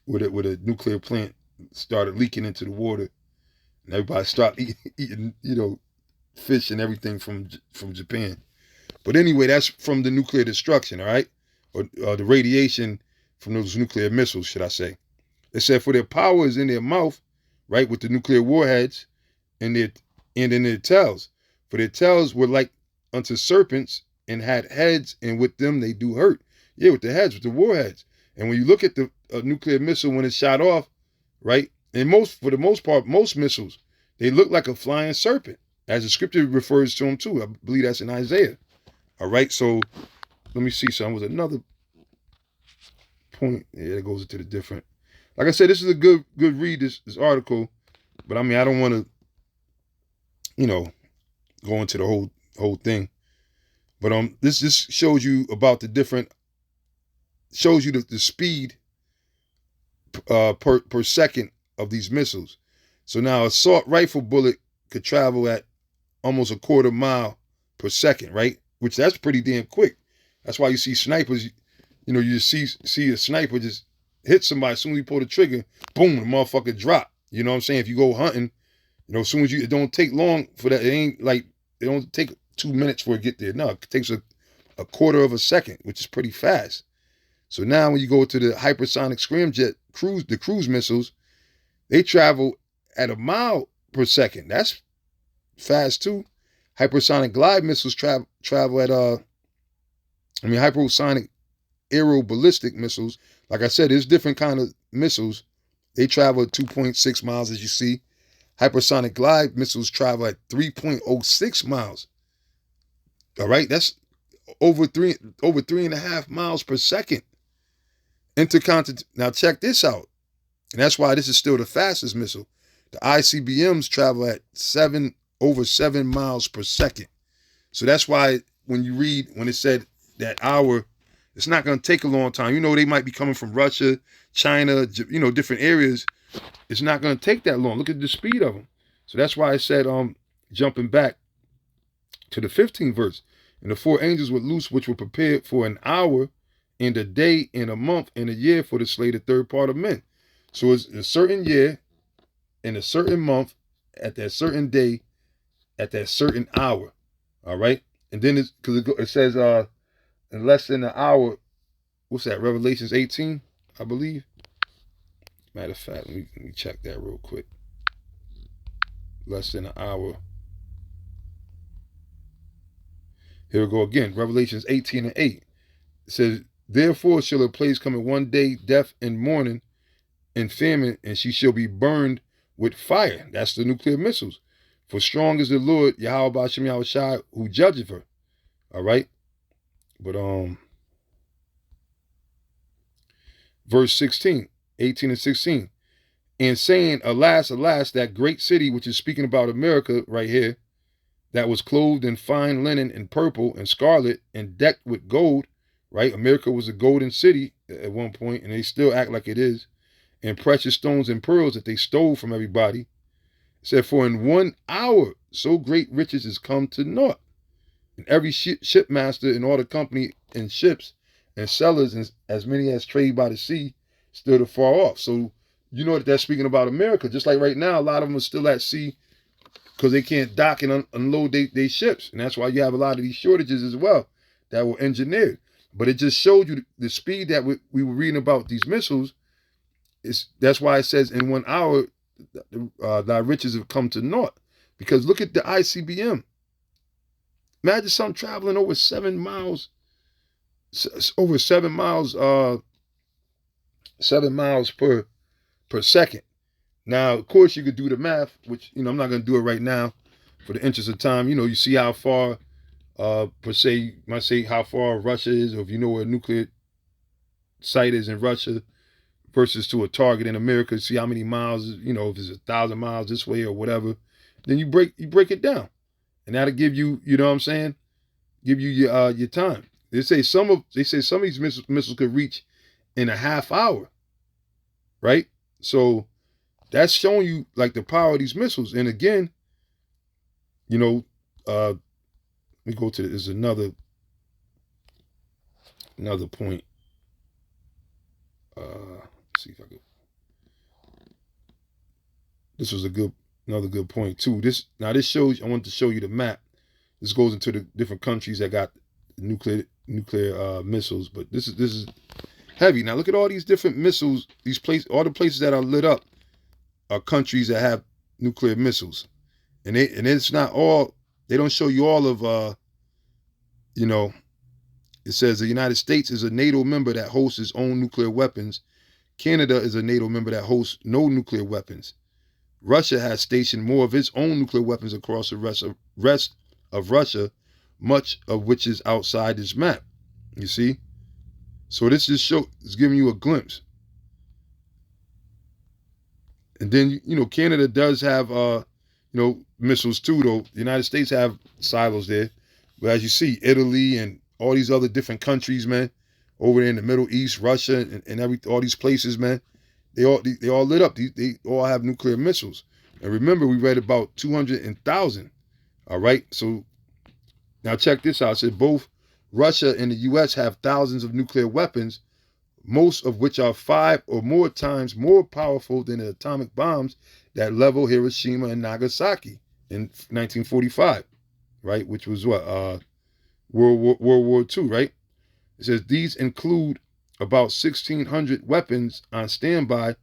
[SPEAKER 1] Where a nuclear plant started leaking into the water. And everybody started eating, fish and everything from Japan. But anyway, that's from the nuclear destruction, all right? Or the radiation from those nuclear missiles, should I say. It said, "For their power is in their mouth," right, with the nuclear warheads, and in their tails. "For their tails were like unto serpents, and had heads, and with them they do hurt." Yeah, with the heads, with the warheads. And when you look at the nuclear missile when it's shot off, right, and for the most part, most missiles, they look like a flying serpent, as the scripture refers to them too. I believe that's in Isaiah. All right, so let me see something. Was another point. Yeah, it goes into the different. Like I said, this is a good read, this article, but I mean, I don't want to, go into the whole thing. But this just shows you about the different. Shows you the speed per second of these missiles. So now, assault rifle bullet could travel at almost a quarter mile per second, right? Which that's pretty damn quick. That's why you see snipers, you just see a sniper just hit somebody, as soon as you pull the trigger, boom, the motherfucker drop. You know what I'm saying? If you go hunting, as soon as it don't take long for that. It don't take 2 minutes for it to get there. No, it takes a quarter of a second, which is pretty fast. So now when you go to the hypersonic scramjet cruise missiles, they travel at a mile per second. That's fast too. Hypersonic glide missiles travel at hypersonic aeroballistic missiles. Like I said, there's different kind of missiles. They travel at 2.6 miles, as you see. Hypersonic glide missiles travel at 3.06 miles. All right, that's over 3.5 miles per second. Now check this out. And that's why this is still the fastest missile. The ICBMs travel at over 7 miles per second. So that's why when it said that hour, it's not going to take a long time. They might be coming from Russia, China, different areas. It's not going to take that long. Look at the speed of them. So that's why I said, jumping back to the 15th verse. And the 4 angels were loose, which were prepared for an hour, and a day, and a month, and a year for the slated third part of men. So it's a certain year, in a certain month, at that certain day, at that certain hour. All right? And then it says in less than an hour, what's that, Revelations 18, I believe? Matter of fact, let me check that real quick. Less than an hour. Here we go again. Revelations 18 and 8. It says, therefore shall her place come in one day, death and mourning and famine, and she shall be burned with fire. That's the nuclear missiles. For strong is the Lord, Yahweh Ba'ashem Yahushai, who judgeth her. All right? But, verse 16, 18 and 16. And saying, alas, alas, that great city, which is speaking about America right here, that was clothed in fine linen and purple and scarlet and decked with gold, right? America was a golden city at one point, and they still act like it is. And precious stones and pearls that they stole from everybody. It said, for in 1 hour, so great riches is come to naught. And every shipmaster in all the company and ships and sellers, and as many as trade by the sea, stood afar off. So that's speaking about America. Just like right now, a lot of them are still at sea because they can't dock and unload their ships. And that's why you have a lot of these shortages as well that were engineered. But it just showed you the speed that we were reading about these missiles. That's why it says in 1 hour, thy riches have come to naught. Because look at the ICBM. Imagine something traveling over 7 miles, 7 miles per second. Now, of course, you could do the math, which, I'm not going to do it right now for the interest of time. You see how far, per se, you might say how far Russia is, or if you know where a nuclear site is in Russia versus to a target in America, see how many miles, if it's 1,000 miles this way or whatever, then you break it down. And that'll give you, you know what I'm saying? Give you your time. They say some of these missiles could reach in a half hour, right? So that's showing you like the power of these missiles. And again, let me go to there's another point. Let's see if I could. This was another good point too. This shows. I wanted to show you the map. This goes into the different countries that got nuclear missiles. But this is heavy. Now look at all these different missiles. All the places that are lit up are countries that have nuclear missiles, and it's not all. They don't show you all of. It says the United States is a NATO member that hosts its own nuclear weapons. Canada is a NATO member that hosts no nuclear weapons. Russia has stationed more of its own nuclear weapons across the rest of Russia, much of which is outside this map. You see? So this is giving you a glimpse. And then, Canada does have, missiles too, though. The United States have silos there. But as you see, Italy and all these other different countries, man, over there in the Middle East, Russia, and all these places, man, they all lit up. They all have nuclear missiles. And remember, we read about 200,000. All right. So now check this out. It said both Russia and the U.S. have thousands of nuclear weapons, most of which are 5 or more times more powerful than the atomic bombs that leveled Hiroshima and Nagasaki in 1945, right? Which was what? World War II, right? It says these include about 1,600 weapons on standby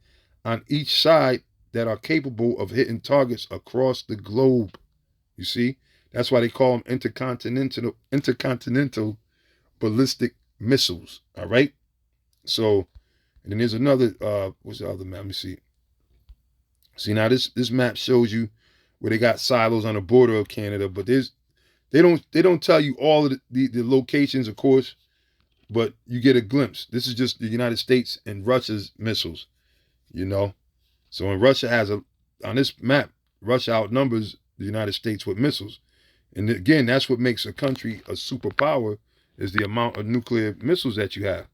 [SPEAKER 1] on each side that are capable of hitting targets across the globe. You see? That's why they call them intercontinental ballistic missiles. All right? So, and then there's another, what's the other map? Let me see. See, now this map shows you where they got silos on the border of Canada, but they don't tell you all of the locations, of course, but you get a glimpse. This is just the United States and Russia's missiles, you know. So when Russia has on this map, Russia outnumbers the United States with missiles. And again, that's what makes a country a superpower, is the amount of nuclear missiles that you have.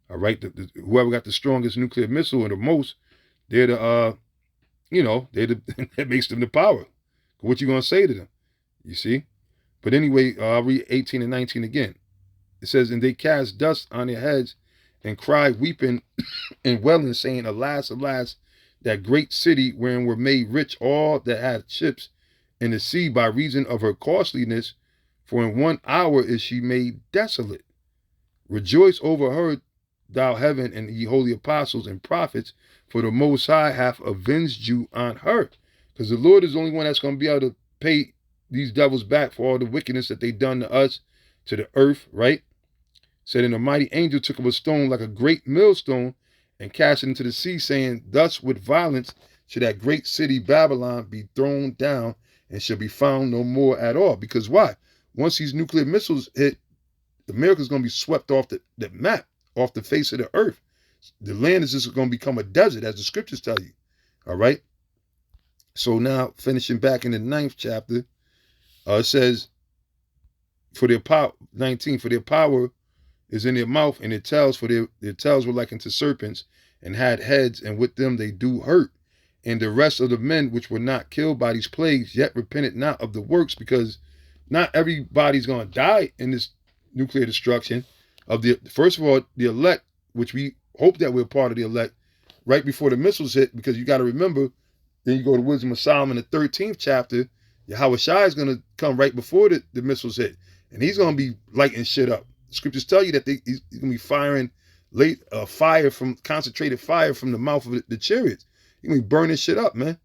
[SPEAKER 1] All right, whoever got the strongest nuclear missile and the most, they're the that makes them the power. What you gonna say to them? You see? But anyway, I'll read 18 and 19 again. It says, and they cast dust on their heads and cried, weeping and wailing, saying, alas, alas, that great city wherein were made rich all that had ships in the sea by reason of her costliness, for in 1 hour is she made desolate. Rejoice over her, thou heaven, and ye holy apostles and prophets, for the Most High hath avenged you on her. Because the Lord is the only one that's going to be able to pay these devils back for all the wickedness that they done to us, to the earth, right? Said, and a mighty angel took up a stone like a great millstone and cast it into the sea, saying, thus with violence should that great city Babylon be thrown down and shall be found no more at all. Because why? Once these nuclear missiles hit, America's going to be swept off the map, off the face of the earth. The land is just going to become a desert, as the scriptures tell you. All right? So now, finishing back in the 9th chapter, it says, for their power, 19, for their power is in their mouth, and it tells, for their tails were like unto serpents, and had heads, and with them they do hurt. And the rest of the men which were not killed by these plagues, yet repented not of the works, because not everybody's going to die in this nuclear destruction of first of all, the elect, which we hope that we're part of the elect, right before the missiles hit, because you got to remember, then you go to Wisdom of Solomon, the 13th chapter, Yahweh Shai is going to come right before the missiles hit, and he's going to be lighting shit up. Scriptures tell you that he's going to be firing concentrated fire from the mouth of the chariots. He's going to be burning shit up, man.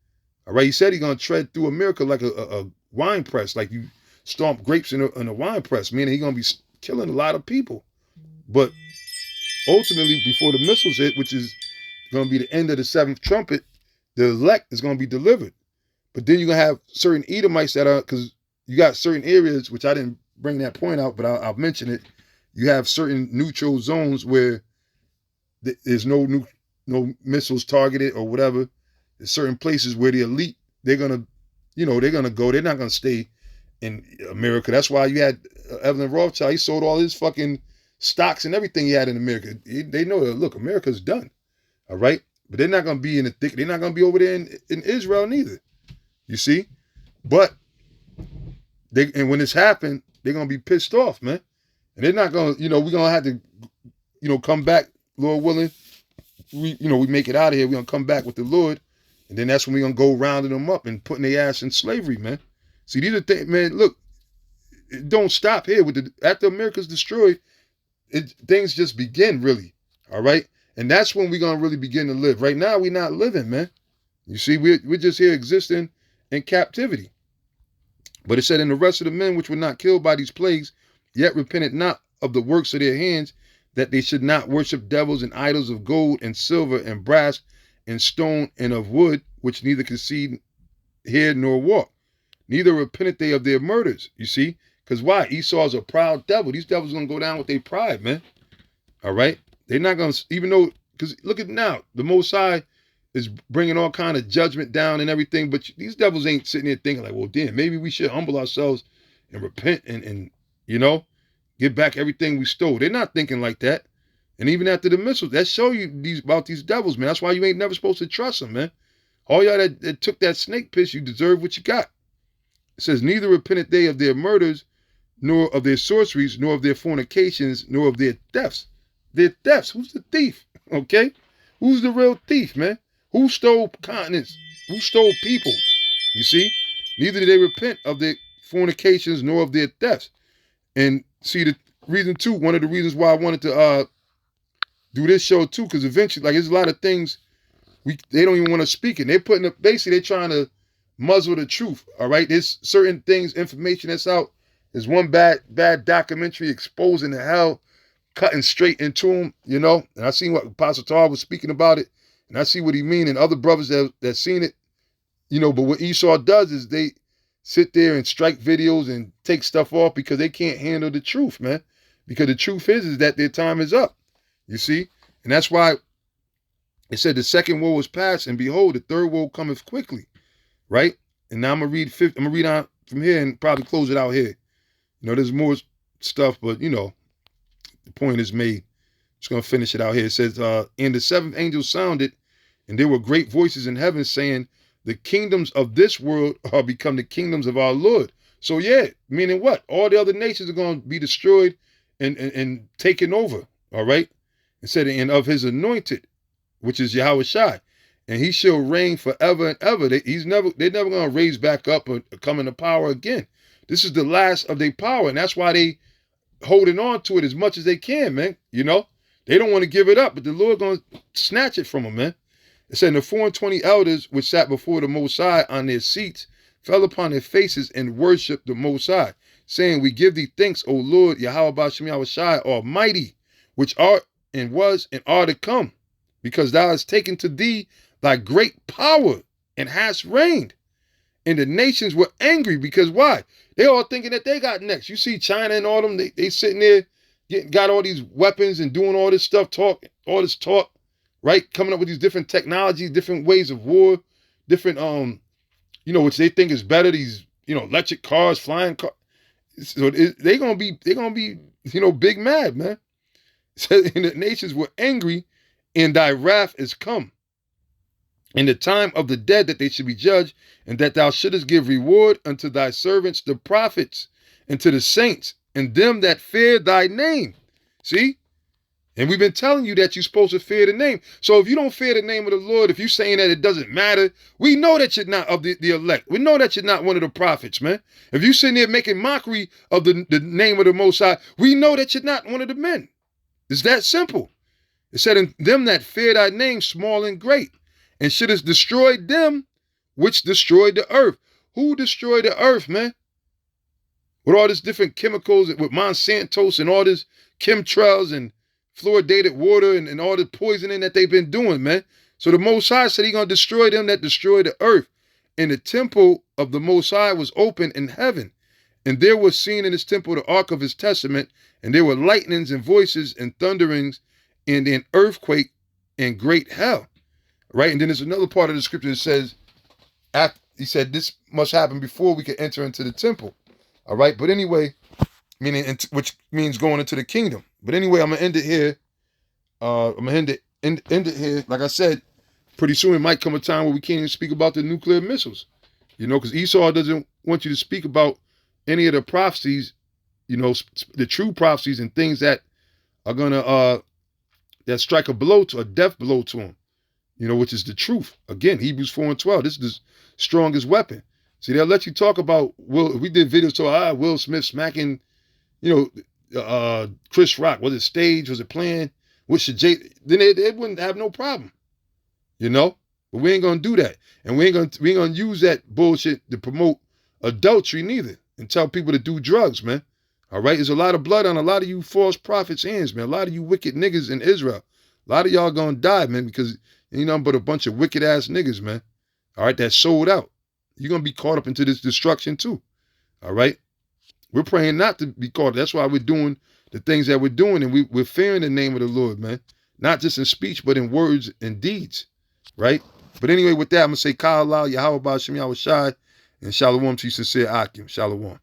[SPEAKER 1] All right, he said he's going to tread through America like a wine press, like you stomp grapes in a wine press, meaning he's going to be killing a lot of people. But ultimately, before the missiles hit, which is going to be the end of the 7th trumpet, the elect is going to be delivered. But then you're going to have certain Edomites that are, because you got certain areas, which I didn't bring that point out, but I'll mention it. You have certain neutral zones where there's no missiles targeted or whatever. There's certain places where the elite, they're going to go. They're not going to stay in America. That's why you had Evelyn Rothschild. He sold all his fucking stocks and everything he had in America. They know that, look, America's done. All right? But they're not going to be in the thick. They're not going to be over there in Israel neither. You see? But when this happened, they're going to be pissed off, man. And they're not going to, we're going to have to, come back, Lord willing. We make it out of here. We're going to come back with the Lord. And then that's when we're going to go rounding them up and putting their ass in slavery, man. See, these are things, man, look, it don't stop here. After America's destroyed, things just begin, really. All right? And that's when we're going to really begin to live. Right now, we're not living, man. You see, we're just here existing in captivity. But it said, and the rest of the men which were not killed by these plagues, yet repented not of the works of their hands, that they should not worship devils and idols of gold and silver and brass and stone and of wood, which neither could see, hear, nor walk. Neither repented they of their murders, you see? Because why? Esau's a proud devil. These devils going to go down with their pride, man. All right? They're not going to, even though, because look at now, the Most High is bringing all kind of judgment down and everything, but these devils ain't sitting there thinking like, well, damn, maybe we should humble ourselves and repent and get back everything we stole. They're not thinking like that. And even after the missiles, that show you about these devils, man. That's why you ain't never supposed to trust them, man. All y'all that took that snake piss, you deserve what you got. It says, neither repented they of their murders, nor of their sorceries, nor of their fornications, nor of their thefts. Their thefts. Who's the thief? Okay? Who's the real thief, man? Who stole continents? Who stole people? You see? Neither did they repent of their fornications nor of their thefts. And see, the reason too, one of the reasons why I wanted to do this show too, because eventually, like, there's a lot of things they don't even want to speak it. They're putting up, basically, they're trying to muzzle the truth. All right? There's certain things, information that's out. There's one bad documentary exposing the hell, cutting straight into him, you know. And I seen what Apostle Tar was speaking about it, and I see what he mean, and other brothers that seen it, you know. But what Esau does is they sit there and strike videos and take stuff off because they can't handle the truth, man. Because the truth is that their time is up, you see. And that's why it said the second woe is past, and behold, the third woe cometh quickly, right? And now I'm gonna read on from here and probably close it out here. You know, there's more stuff, but you know, the point is made. Just gonna finish it out here. It says, and the seventh angel sounded, and there were great voices in heaven saying, the kingdoms of this world are become the kingdoms of our Lord. So yeah, meaning what? All the other nations are going to be destroyed and taken over. All right. It said, and of his anointed, which is Yahweh Shai, and he shall reign forever and ever. They're never going to raise back up or come into power again. This is the last of their power, and that's why they holding on to it as much as they can, man. You know, they don't want to give it up, but the Lord going to snatch it from them, man. It said, the 24 elders which sat before the Most High on their seats fell upon their faces and worshipped the Most High, saying, we give thee thanks, O Lord, Yahweh Bashem Yahweh Shai, Almighty, which art and was and are to come, because thou hast taken to thee thy great power and hast reigned. And the nations were angry because why? They all thinking that they got next. You see China and all them, they sitting there, got all these weapons and doing all this stuff, all this talk, right? Coming up with these different technologies, different ways of war, different, you know, which they think is better. These, you know, electric cars, flying cars. So they're gonna be, you know, big mad, man. So, and the nations were angry, and thy wrath is come. In the time of the dead that they should be judged, and that thou shouldest give reward unto thy servants, the prophets, and to the saints, and them that fear thy name. See? And we've been telling you that you're supposed to fear the name. So if you don't fear the name of the Lord, if you're saying that it doesn't matter, we know that you're not of the elect. We know that you're not one of the prophets, man. If you're sitting there making mockery of the name of the Most High, we know that you're not one of the men. It's that simple. It said, in them that fear thy name, small and great, and shouldest destroy them which destroyed the earth. Who destroyed the earth, man? With all these different chemicals, with Monsantos and all this chemtrails and fluoridated water and all the poisoning that they've been doing, man. So the Most High said he's going to destroy them that destroy the earth. And the temple of the Most High was open in heaven. And there was seen in his temple the ark of his testament. And there were lightnings and voices and thunderings and an earthquake and great hell. Right? And then there's another part of the scripture that says, he said this must happen before we could enter into the temple. All right? But anyway, which means going into the kingdom. But anyway, I'm going to end it here. I'm going to end it here. Like I said, pretty soon it might come a time where we can't even speak about the nuclear missiles. You know, because Esau doesn't want you to speak about any of the prophecies, you know, the true prophecies and things that are going to, that strike a death blow to him. You know, which is the truth. Again, Hebrews 4:12. This is the strongest weapon. See, they'll let you talk about we did videos to Will Smith smacking, you know, Chris Rock. Was it staged? Was it planned? What should Jay? Then they wouldn't have no problem. You know? But we ain't gonna do that. And we ain't gonna use that bullshit to promote adultery neither. And tell people to do drugs, man. All right? There's a lot of blood on a lot of you false prophets' hands, man. A lot of you wicked niggas in Israel. A lot of y'all gonna die, man, because ain't nothing but a bunch of wicked ass niggas, man. All right, that sold out. You're going to be caught up into this destruction too. All right. We're praying not to be caught. That's why we're doing the things that we're doing. And we're fearing the name of the Lord, man. Not just in speech, but in words and deeds. Right. But anyway, with that, I'm going to say, Ka'allah, Yahweh Bashem Yahweh Shai, and Shalom to you sincere Akim. Shalom.